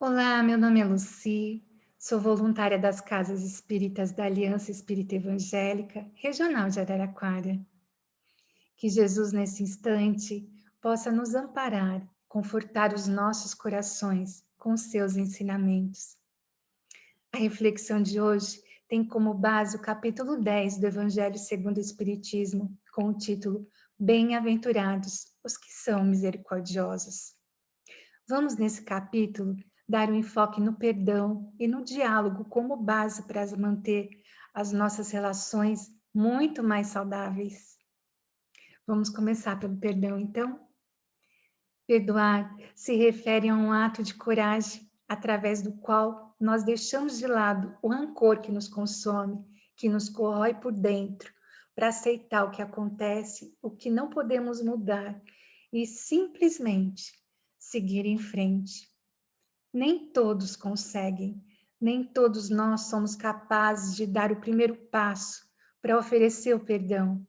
Olá, meu nome é Lucy, sou voluntária das Casas Espíritas da Aliança Espírita Evangélica Regional de Araraquara. Que Jesus, nesse instante, possa nos amparar, confortar os nossos corações com seus ensinamentos. A reflexão de hoje tem como base o capítulo 10 do Evangelho segundo o Espiritismo, com o título Bem-aventurados os que são misericordiosos. Vamos, nesse capítulo, dar um enfoque no perdão e no diálogo como base para manter as nossas relações muito mais saudáveis. Vamos começar pelo perdão, então? Perdoar se refere a um ato de coragem através do qual nós deixamos de lado o rancor que nos consome, que nos corrói por dentro, para aceitar o que acontece, o que não podemos mudar e simplesmente seguir em frente. Nem todos conseguem, nem todos nós somos capazes de dar o primeiro passo para oferecer o perdão.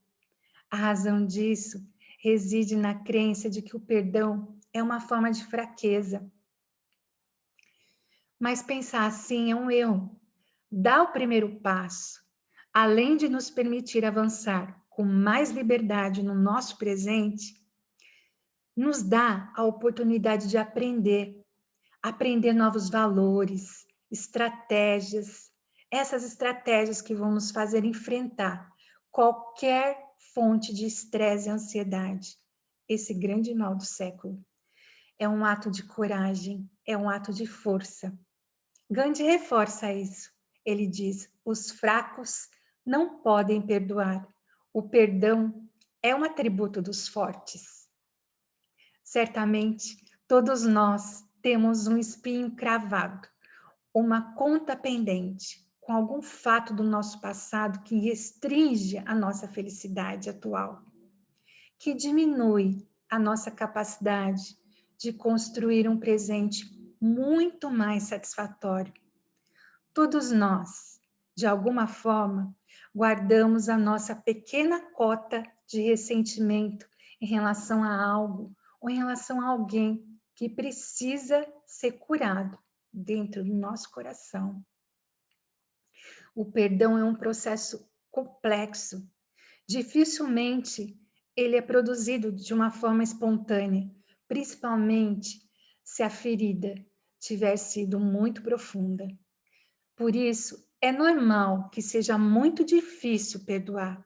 A razão disso reside na crença de que o perdão é uma forma de fraqueza. Mas pensar assim é um erro. Dar o primeiro passo, além de nos permitir avançar com mais liberdade no nosso presente, nos dá a oportunidade de aprender novos valores, estratégias, essas estratégias que vão nos fazer enfrentar qualquer fonte de estresse e ansiedade, esse grande mal do século. É um ato de coragem, é um ato de força. Gandhi reforça isso. Ele diz: os fracos não podem perdoar. O perdão é um atributo dos fortes. Certamente, todos nós temos um espinho cravado, uma conta pendente com algum fato do nosso passado que restringe a nossa felicidade atual, que diminui a nossa capacidade de construir um presente muito mais satisfatório. Todos nós, de alguma forma, guardamos a nossa pequena cota de ressentimento em relação a algo ou em relação a alguém que precisa ser curado dentro do nosso coração. O perdão é um processo complexo. Dificilmente ele é produzido de uma forma espontânea, principalmente se a ferida tiver sido muito profunda. Por isso, é normal que seja muito difícil perdoar.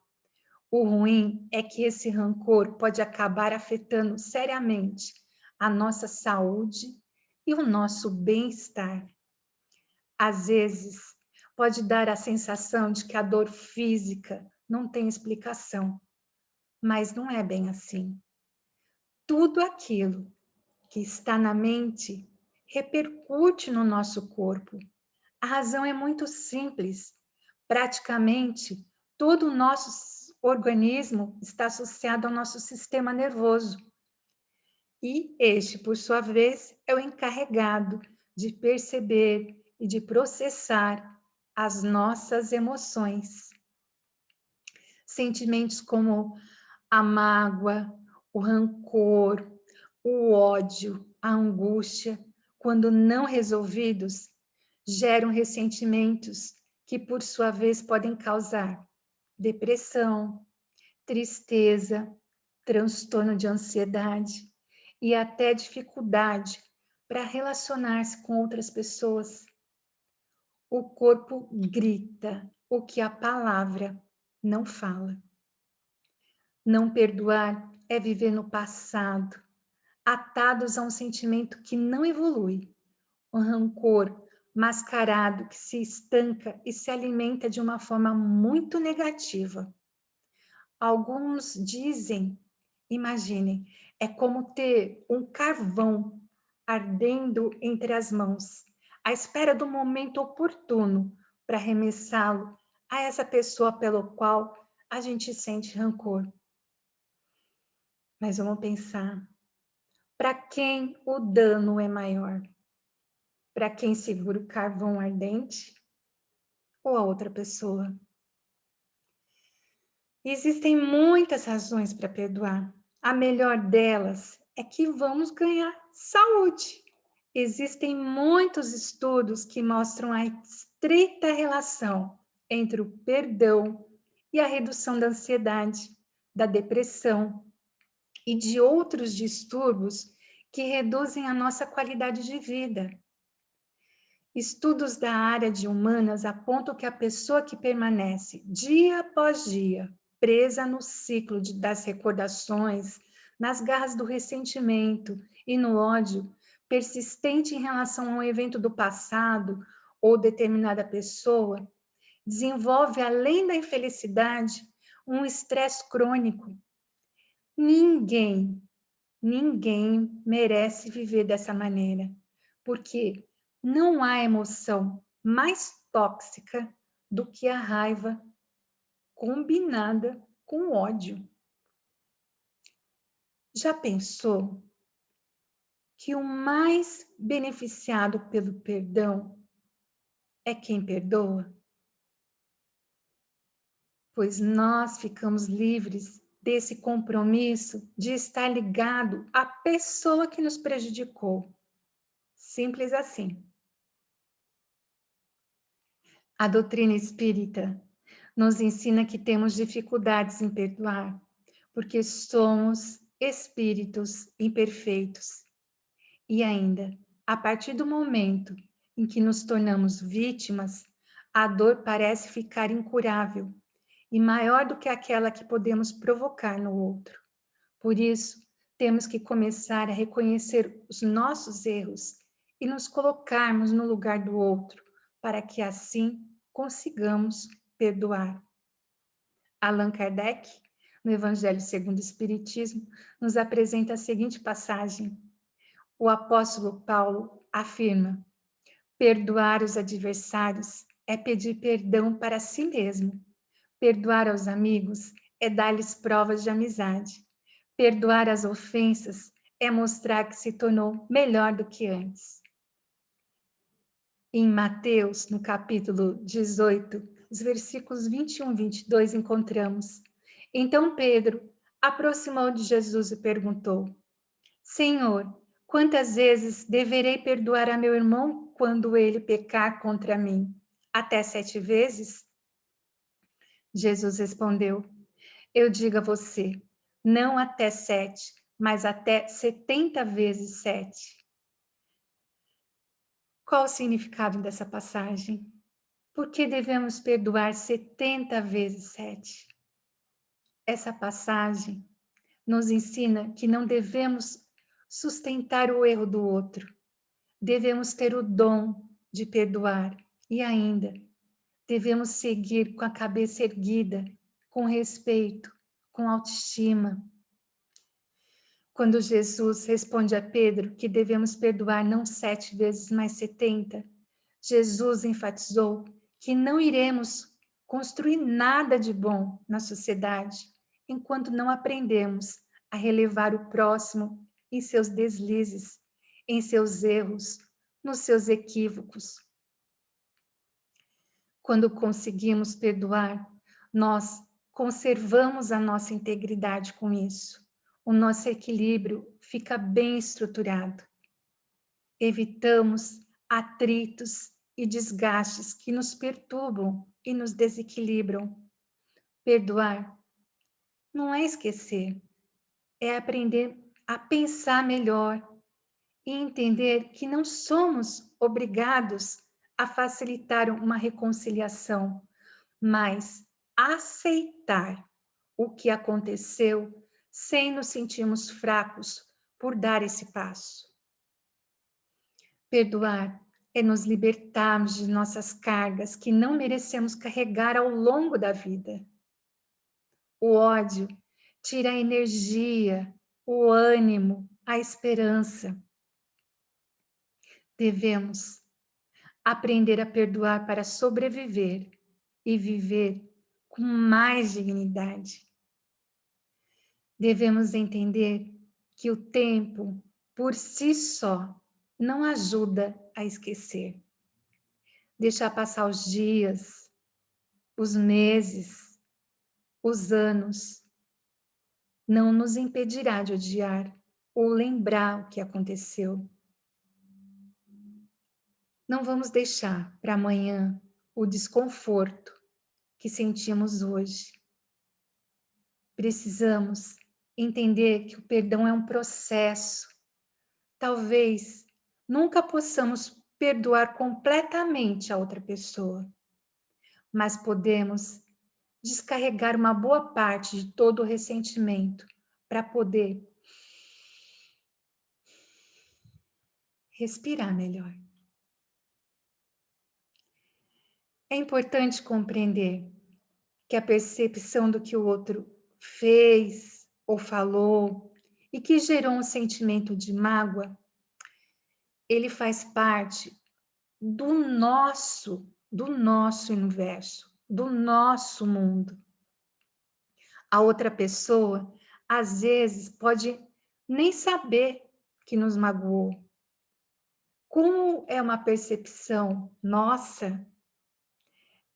O ruim é que esse rancor pode acabar afetando seriamente a nossa saúde e o nosso bem-estar. Às vezes, pode dar a sensação de que a dor física não tem explicação, mas não é bem assim. Tudo aquilo que está na mente repercute no nosso corpo. A razão é muito simples. Praticamente todo o nosso organismo está associado ao nosso sistema nervoso. E este, por sua vez, é o encarregado de perceber e de processar as nossas emoções. Sentimentos como a mágoa, o rancor, o ódio, a angústia, quando não resolvidos, geram ressentimentos que, por sua vez, podem causar depressão, tristeza, transtorno de ansiedade e até dificuldade para relacionar-se com outras pessoas. O corpo grita o que a palavra não fala. Não perdoar é viver no passado, atados a um sentimento que não evolui, um rancor mascarado que se estanca e se alimenta de uma forma muito negativa. Alguns dizem, imaginem, é como ter um carvão ardendo entre as mãos, à espera do momento oportuno para arremessá-lo a essa pessoa pelo qual a gente sente rancor. Mas vamos pensar, para quem o dano é maior? Para quem segura o carvão ardente ou a outra pessoa? Existem muitas razões para perdoar. A melhor delas é que vamos ganhar saúde Existem muitos estudos que mostram a estreita relação entre o perdão e a redução da ansiedade, da depressão e de outros distúrbios que reduzem a nossa qualidade de vida. Estudos da área de humanas apontam que a pessoa que permanece dia após dia presa no ciclo das recordações, nas garras do ressentimento e no ódio persistente em relação a um evento do passado ou determinada pessoa, desenvolve, além da infelicidade, um estresse crônico. Ninguém merece viver dessa maneira, porque não há emoção mais tóxica do que a raiva combinada com o ódio. Já pensou que o mais beneficiado pelo perdão é quem perdoa? Pois nós ficamos livres desse compromisso de estar ligado à pessoa que nos prejudicou. Simples assim. A doutrina espírita nos ensina que temos dificuldades em perdoar, porque somos espíritos imperfeitos. E ainda, a partir do momento em que nos tornamos vítimas, a dor parece ficar incurável e maior do que aquela que podemos provocar no outro. Por isso, temos que começar a reconhecer os nossos erros e nos colocarmos no lugar do outro, para que assim consigamos perdoar. Allan Kardec, no Evangelho segundo o Espiritismo, nos apresenta a seguinte passagem. O apóstolo Paulo afirma: perdoar os adversários é pedir perdão para si mesmo. Perdoar aos amigos é dar-lhes provas de amizade. Perdoar as ofensas é mostrar que se tornou melhor do que antes. Em Mateus, no capítulo 18, os versículos 21 e 22, encontramos: Então Pedro aproximou de Jesus e perguntou: Senhor, quantas vezes deverei perdoar a meu irmão quando ele pecar contra mim? Até 7 vezes? Jesus respondeu: Eu digo a você, não até 7, mas até 70 vezes 7. Qual o significado dessa passagem? Por que devemos perdoar 70 vezes 7? Essa passagem nos ensina que não devemos sustentar o erro do outro. Devemos ter o dom de perdoar e ainda devemos seguir com a cabeça erguida, com respeito, com autoestima. Quando Jesus responde a Pedro que devemos perdoar não 7 vezes, mas 70, Jesus enfatizou que não iremos construir nada de bom na sociedade enquanto não aprendemos a relevar o próximo em seus deslizes, em seus erros, nos seus equívocos. Quando conseguimos perdoar, nós conservamos a nossa integridade com isso. O nosso equilíbrio fica bem estruturado. Evitamos atritos e desgastes que nos perturbam e nos desequilibram. Perdoar não é esquecer, é aprender a pensar melhor e entender que não somos obrigados a facilitar uma reconciliação, mas aceitar o que aconteceu sem nos sentirmos fracos por dar esse passo. Perdoar é nos libertarmos de nossas cargas que não merecemos carregar ao longo da vida. O ódio tira a energia, o ânimo, a esperança. Devemos aprender a perdoar para sobreviver e viver com mais dignidade. Devemos entender que o tempo, por si só, não ajuda a esquecer. Deixar passar os dias, os meses, os anos, não nos impedirá de odiar ou lembrar o que aconteceu. Não vamos deixar para amanhã o desconforto que sentimos hoje. Precisamos entender que o perdão é um processo. Talvez nunca possamos perdoar completamente a outra pessoa, mas podemos descarregar uma boa parte de todo o ressentimento para poder respirar melhor. É importante compreender que a percepção do que o outro fez ou falou e que gerou um sentimento de mágoa, ele faz parte do nosso universo, do nosso mundo. A outra pessoa, às vezes, pode nem saber que nos magoou. Como é uma percepção nossa,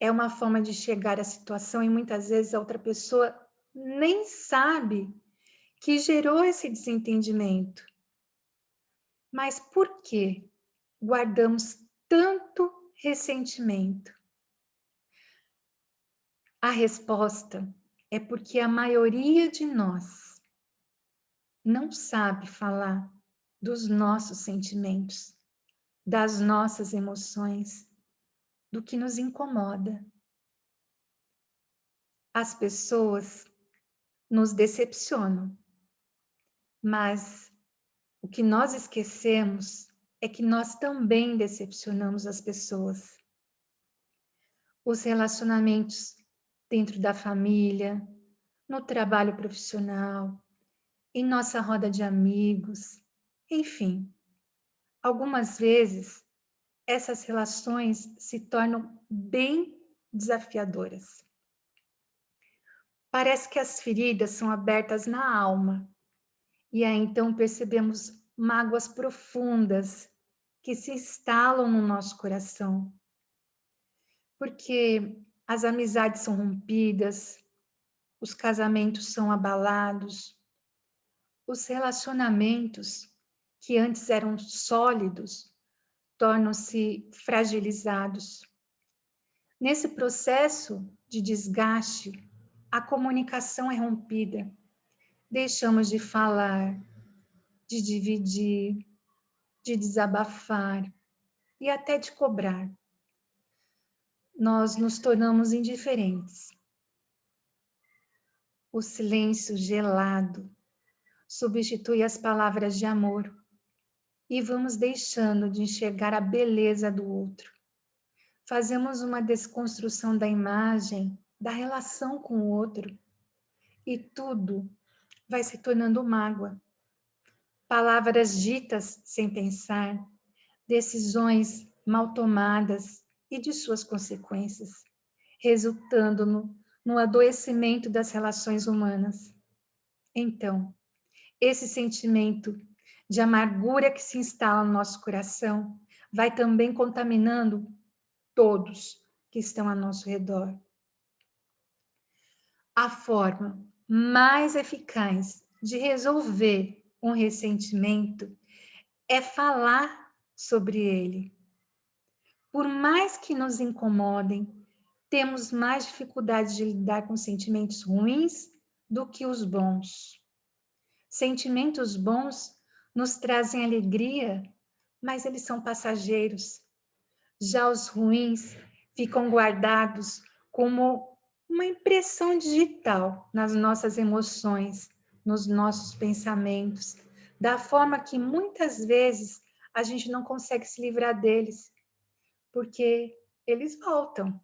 é uma forma de chegar à situação e muitas vezes a outra pessoa nem sabe que gerou esse desentendimento. Mas por que guardamos tanto ressentimento? A resposta é porque a maioria de nós não sabe falar dos nossos sentimentos, das nossas emoções, do que nos incomoda. As pessoas nos decepcionam, mas o que nós esquecemos é que nós também decepcionamos as pessoas. Os relacionamentos dentro da família, no trabalho profissional, em nossa roda de amigos, enfim. Algumas vezes, essas relações se tornam bem desafiadoras. Parece que as feridas são abertas na alma, e aí então percebemos mágoas profundas que se instalam no nosso coração. Porque as amizades são rompidas, os casamentos são abalados, os relacionamentos que antes eram sólidos tornam-se fragilizados. Nesse processo de desgaste, a comunicação é rompida. Deixamos de falar, de dividir, de desabafar e até de cobrar. Nós nos tornamos indiferentes. O silêncio gelado substitui as palavras de amor e vamos deixando de enxergar a beleza do outro. Fazemos uma desconstrução da imagem, da relação com o outro e tudo vai se tornando mágoa. Palavras ditas sem pensar, decisões mal tomadas e de suas consequências, resultando no adoecimento das relações humanas. Então, esse sentimento de amargura que se instala no nosso coração vai também contaminando todos que estão ao nosso redor. A forma mais eficaz de resolver um ressentimento é falar sobre ele. Por mais que nos incomodem, temos mais dificuldade de lidar com sentimentos ruins do que os bons. Sentimentos bons nos trazem alegria, mas eles são passageiros. Já os ruins ficam guardados como uma impressão digital nas nossas emoções, nos nossos pensamentos, da forma que muitas vezes a gente não consegue se livrar deles, porque eles voltam.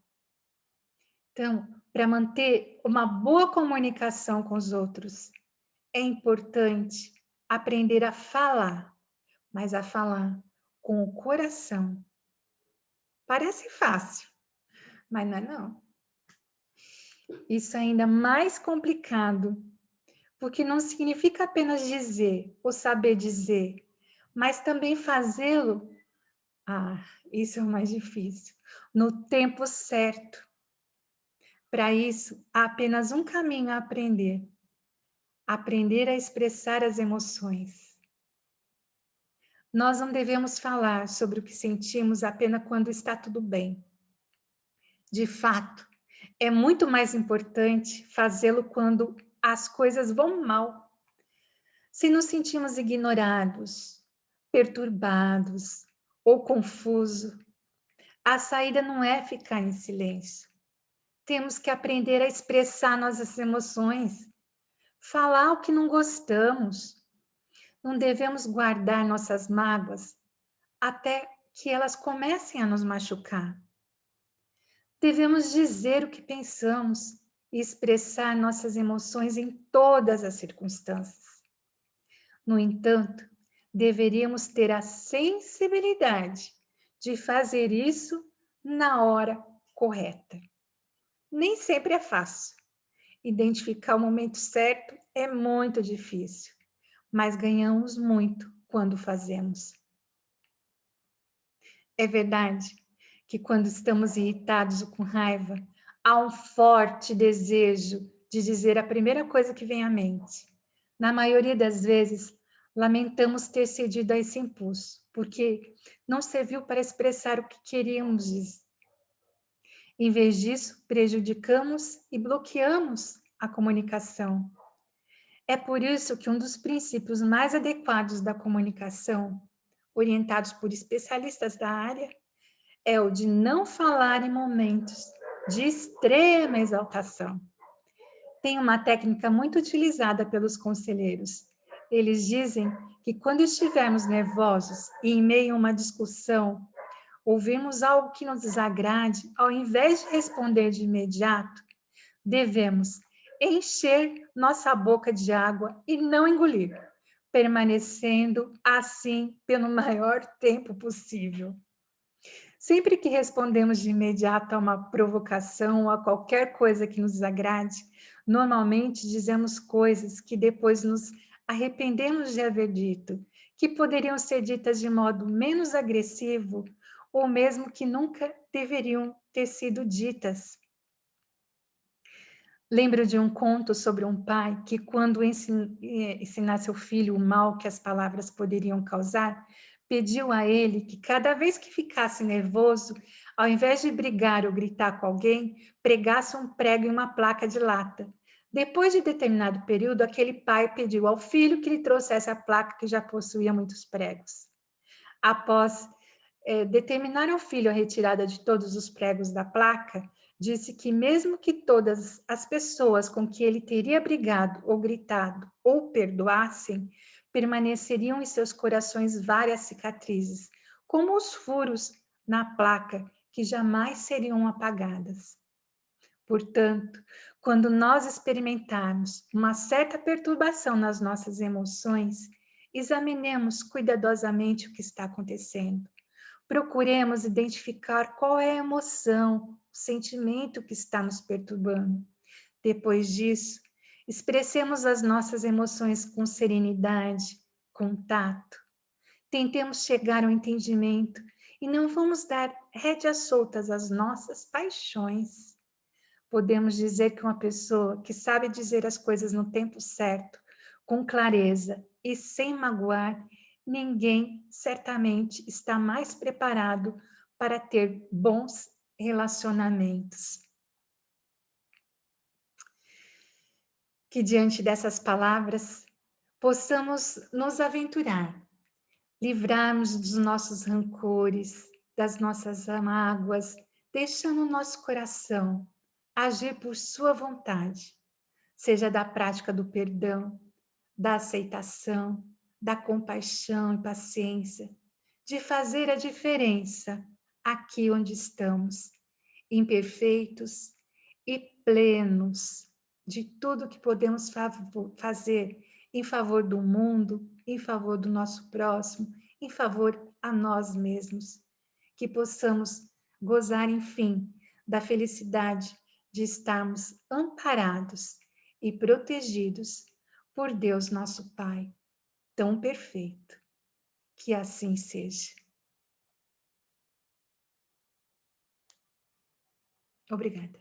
Então, para manter uma boa comunicação com os outros, é importante aprender a falar, mas a falar com o coração. Parece fácil, mas não é não. Isso é ainda mais complicado, porque não significa apenas dizer ou saber dizer, mas também fazê-lo. Isso é o mais difícil. No tempo certo. Para isso, há apenas um caminho a aprender. Aprender a expressar as emoções. Nós não devemos falar sobre o que sentimos apenas quando está tudo bem. De fato, é muito mais importante fazê-lo quando as coisas vão mal. Se nos sentimos ignorados, perturbados ou confusos, a saída não é ficar em silêncio. Temos que aprender a expressar nossas emoções, falar o que não gostamos. Não devemos guardar nossas mágoas até que elas comecem a nos machucar. Devemos dizer o que pensamos e expressar nossas emoções em todas as circunstâncias. No entanto, deveríamos ter a sensibilidade de fazer isso na hora correta. Nem sempre é fácil. Identificar o momento certo é muito difícil, mas ganhamos muito quando fazemos. É verdade que quando estamos irritados ou com raiva, há um forte desejo de dizer a primeira coisa que vem à mente. Na maioria das vezes, lamentamos ter cedido a esse impulso, porque não serviu para expressar o que queríamos dizer. Em vez disso, prejudicamos e bloqueamos a comunicação. É por isso que um dos princípios mais adequados da comunicação, orientados por especialistas da área, é o de não falar em momentos de extrema exaltação. Tem uma técnica muito utilizada pelos conselheiros. Eles dizem que quando estivermos nervosos e em meio a uma discussão, ouvimos algo que nos desagrade, ao invés de responder de imediato, devemos encher nossa boca de água e não engolir, permanecendo assim pelo maior tempo possível. Sempre que respondemos de imediato a uma provocação ou a qualquer coisa que nos desagrade, normalmente dizemos coisas que depois nos arrependemos de haver dito, que poderiam ser ditas de modo menos agressivo ou mesmo que nunca deveriam ter sido ditas. Lembro de um conto sobre um pai que, quando ensinasse seu filho o mal que as palavras poderiam causar, pediu a ele que, cada vez que ficasse nervoso, ao invés de brigar ou gritar com alguém, pregasse um prego em uma placa de lata. Depois de determinado período, aquele pai pediu ao filho que lhe trouxesse a placa que já possuía muitos pregos. Após determinar ao filho a retirada de todos os pregos da placa, disse que mesmo que todas as pessoas com que ele teria brigado ou gritado ou perdoassem, permaneceriam em seus corações várias cicatrizes, como os furos na placa, que jamais seriam apagadas. Portanto, quando nós experimentarmos uma certa perturbação nas nossas emoções, examinemos cuidadosamente o que está acontecendo. Procuremos identificar qual é a emoção, o sentimento que está nos perturbando. Depois disso, expressemos as nossas emoções com serenidade, com tato. Tentemos chegar ao entendimento e não vamos dar rédeas soltas às nossas paixões. Podemos dizer que uma pessoa que sabe dizer as coisas no tempo certo, com clareza e sem magoar, ninguém certamente está mais preparado para ter bons relacionamentos. Que diante dessas palavras possamos nos aventurar, livrarmos dos nossos rancores, das nossas mágoas, deixando o nosso coração agir por sua vontade, seja da prática do perdão, da aceitação, da compaixão e paciência, de fazer a diferença aqui onde estamos, imperfeitos e plenos de tudo que podemos fazer em favor do mundo, em favor do nosso próximo, em favor a nós mesmos. Que possamos gozar, enfim, da felicidade de estarmos amparados e protegidos por Deus nosso Pai, tão perfeito. Que assim seja. Obrigada.